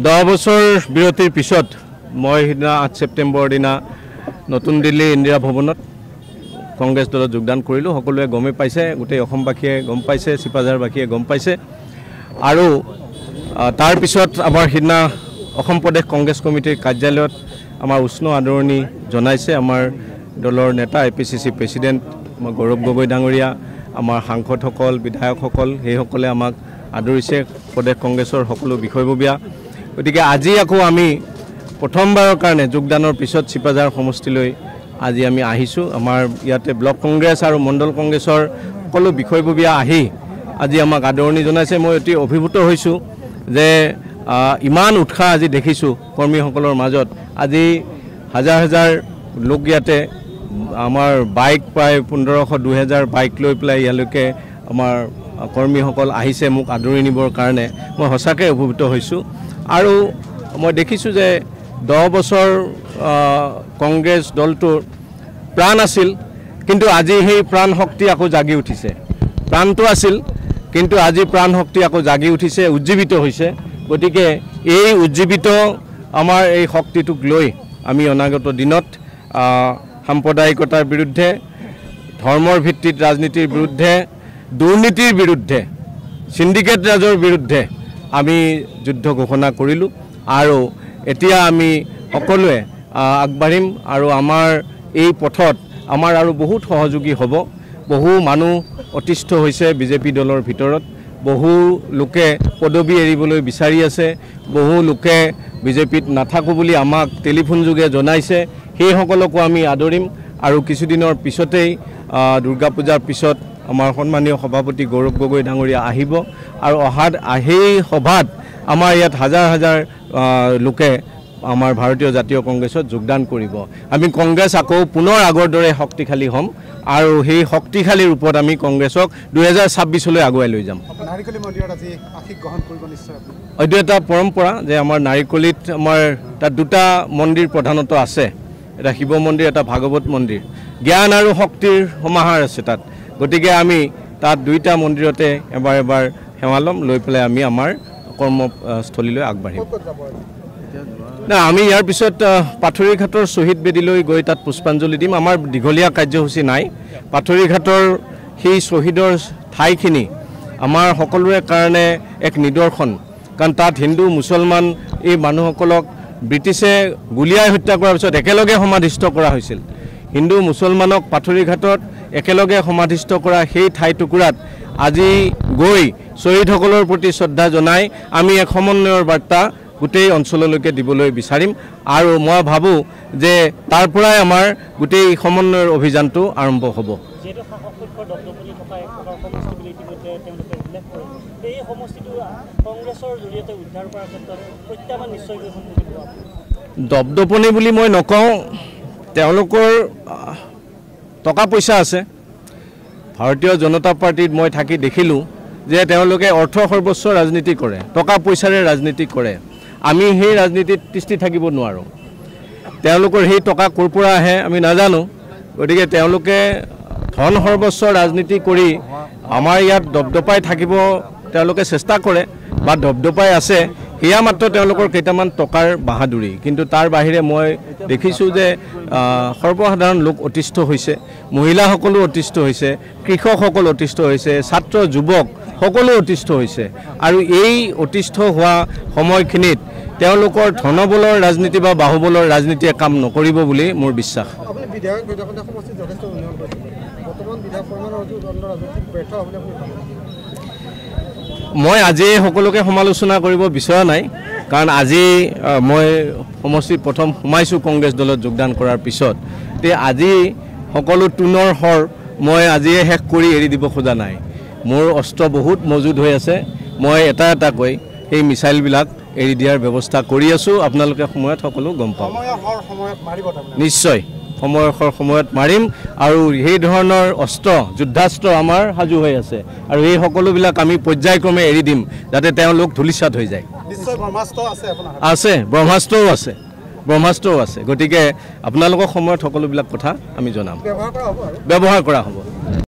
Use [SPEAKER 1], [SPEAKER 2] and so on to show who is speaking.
[SPEAKER 1] 10 বছৰ বিৰতিৰ পিছত মই হিদিনা 8 ছেপ্টেম্বৰ দিনা নতুন দিল্লী ইন্দিৰা ভৱনত কংগ্ৰেছ দলত যোগদান কৰিলোঁ। সকলোৱে গমে পাইছে, গোটেই অসমবাসীয়ে গম পাইছে, চিপাঝাৰবাসীয়ে গম পাইছে। আৰু তাৰ পিছত আমাৰ হিদিনা অসম প্ৰদেশ কংগ্ৰেছ কমিটিৰ কাৰ্যালয়ত আমাৰ উষ্ণ আদৰণি জনাইছে আমাৰ দলৰ নেতা APCC প্ৰেছিডেণ্ট গৌৰৱ গগৈ ডাঙৰীয়া, আমাৰ সাংসদসকল, বিধায়কসকল, সেইসকলে আমাক আদৰিছে, প্ৰদেশ কংগ্ৰেছৰ সকলো বিষয়ববীয়া। গতিকে আজি আকৌ আমি প্ৰথমবাৰৰ কাৰণে যোগদানৰ পিছত চিপাঝাৰ সমষ্টিলৈ আজি আমি আহিছোঁ। আমাৰ ইয়াতে ব্লক কংগ্ৰেছ আৰু মণ্ডল কংগ্ৰেছৰ সকলো বিষয়ববীয়া আহি আজি আমাক আদৰণি জনাইছে। মই অতি অভিভূত হৈছোঁ যে ইমান উৎসাহ আজি দেখিছোঁ কৰ্মীসকলৰ মাজত। আজি হাজাৰ হাজাৰ লোক ইয়াতে আমাৰ বাইক প্ৰায় 1500-2000 বাইক লৈ পেলাই ইয়ালৈকে আমাৰ কৰ্মীসকল আহিছে মোক আদৰি নিবৰ কাৰণে। মই সঁচাকৈ অভিভূত হৈছোঁ। আৰু মই দেখিছোঁ যে 10 বছৰ কংগ্ৰেছ দলটোৰ প্ৰাণ আছিল, কিন্তু আজি সেই প্ৰাণ শক্তি আকৌ জাগি উঠিছে। প্ৰাণটো আছিল, কিন্তু আজি প্ৰাণ শক্তি আকৌ জাগি উঠিছে, উজ্জীৱিত হৈছে। গতিকে এই উজ্জীৱিত আমাৰ এই শক্তিটোক লৈ আমি অনাগত দিনত সাম্প্ৰদায়িকতাৰ বিৰুদ্ধে, ধৰ্মৰ ভিত্তিত ৰাজনীতিৰ বিৰুদ্ধে, দুৰ্নীতিৰ বিৰুদ্ধে, সিন্ডিকেট ৰাজৰ বিৰুদ্ধে আমি যুদ্ধ ঘোষণা কৰিলোঁ। আৰু এতিয়া আমি সকলোৱে আগবাঢ়িম আৰু আমাৰ এই পথত আমাৰ আৰু বহুত সহযোগী হ'ব। বহু মানুহ অতিষ্ঠ হৈছে বিজেপি দলৰ ভিতৰত, বহু লোকে পদবী এৰিবলৈ বিচাৰি আছে, বহু লোকে বিজেপিত নাথাকোঁ বুলি আমাক টেলিফোন যোগে জনাইছে। সেইসকলকো আমি আদৰিম। আৰু কিছুদিনৰ পিছতেই দুৰ্গা পূজাৰ পিছত আমাৰ সন্মানীয় সভাপতি গৌৰৱ গগৈ ডাঙৰীয়া আহিব আৰু সেই সভাত আমাৰ ইয়াত হাজাৰ হাজাৰ লোকে আমাৰ ভাৰতীয় জাতীয় কংগ্ৰেছত যোগদান কৰিব। আমি কংগ্ৰেছ আকৌ পুনৰ আগৰ দৰে শক্তিশালী হ'ম আৰু সেই শক্তিশালী ৰূপত আমি কংগ্ৰেছক 2026লৈ আগুৱাই লৈ যাম। এইটো এটা পৰম্পৰা যে আমাৰ নাৰিকলিত আমাৰ তাত দুটা মন্দিৰ প্ৰধানত আছে, এটা শিৱ মন্দিৰ, এটা ভাগৱত মন্দিৰ। জ্ঞান আৰু শক্তিৰ সমাহাৰ আছে তাত। গতিকে আমি তাত দুইটা মন্দিৰতে এবাৰ এবাৰ সেৱা ল'ম, লৈ পেলাই আমি আমাৰ কৰ্মস্থলীলৈ আগবাঢ়িম। না, আমি ইয়াৰ পিছত পাথৰীঘাটৰ শ্বহীদ বেদীলৈ গৈ তাত পুষ্পাঞ্জলি দিম। আমাৰ দীঘলীয়া কাৰ্যসূচী নাই। পাথৰীঘাটৰ সেই শ্বহীদৰ ঠাইখিনি আমাৰ সকলোৰে কাৰণে এক নিদৰ্শন, কাৰণ তাত হিন্দু মুছলমান এই মানুহসকলক ব্ৰিটিছে গুলীয়াই হত্যা কৰাৰ পিছত একেলগে সমাধিস্থ কৰা হৈছিল। হিন্দু মুছলমানক পাথৰীঘাটত একেলগে সমাধিস্থ কৰা সেই ঠাই টুকুৰাত আজি গৈ শ্বহীদসকলৰ প্ৰতি শ্ৰদ্ধা জনাই আমি এক সমন্বয়ৰ বাৰ্তা গোটেই অঞ্চললৈকে দিবলৈ বিচাৰিম। আৰু মই ভাবোঁ যে তাৰ পৰাই আমাৰ গোটেই সমন্বয়ৰ অভিযানটো আৰম্ভ হ'ব। দপদপনি বুলি মই নকওঁ, তেওঁলোকৰ টকা পইচা আছে। ভাৰতীয় জনতা পাৰ্টিত মই থাকি দেখিলোঁ যে তেওঁলোকে অৰ্থ সৰ্বস্ব ৰাজনীতি কৰে, টকা পইচাৰে ৰাজনীতি কৰে। আমি সেই ৰাজনীতিত তিষ্ঠি থাকিব নোৱাৰোঁ। তেওঁলোকৰ সেই টকা ক'ৰ পৰা আহে আমি নাজানো। গতিকে তেওঁলোকে ধন সৰ্বস্ব ৰাজনীতি কৰি আমাৰ ইয়াত দপদপাই থাকিব তেওঁলোকে চেষ্টা কৰে বা দপদপাই আছে। সেয়া মাত্ৰ তেওঁলোকৰ কেইটামান টকাৰ বাহাদুৰি। কিন্তু তাৰ বাহিৰে মই দেখিছোঁ যে সৰ্বসাধাৰণ লোক অতিষ্ঠ হৈছে, মহিলাসকলো অতিষ্ঠ হৈছে, কৃষকসকল অতিষ্ঠ হৈছে, ছাত্ৰ যুৱক সকলো অতিষ্ঠ হৈছে। আৰু এই অতিষ্ঠ হোৱা সময়খিনিত তেওঁলোকৰ ধনবলৰ ৰাজনীতি বা বাহুবলৰ ৰাজনীতিয়ে কাম নকৰিব বুলি মোৰ বিশ্বাস। মই আজি সকলোকে সমালোচনা কৰিব বিচৰা নাই, কাৰণ আজি মই সমষ্টিত প্ৰথম সোমাইছোঁ কংগ্ৰেছ দলত যোগদান কৰাৰ পিছত। তে আজি সকলো টুনৰ শৰ মই আজিয়ে শেষ কৰি এৰি দিব খোজা নাই। মোৰ অস্ত্ৰ বহুত মজুদ হৈ আছে। মই এটা এটাকৈ সেই মিছাইলবিলাক এৰি দিয়াৰ ব্যৱস্থা কৰি আছোঁ। আপোনালোকে সময়ত সকলো গম পাব। নিশ্চয় সময়ত মাৰিম। আৰু সেই ধৰণৰ অস্ত্ৰ, যুদ্ধাস্ত্ৰ আমাৰ সাজু হৈ আছে আৰু এই সকলোবিলাক আমি পৰ্যায়ক্ৰমে এৰি দিম যাতে তেওঁলোক ধূলিসাৎ হৈ যায়। আছে, ব্ৰহ্মাস্ত্ৰও আছে। গতিকে আপোনালোকৰ সময়ত সকলোবিলাক কথা আমি জনাম, ব্যৱহাৰ কৰা হ'ব।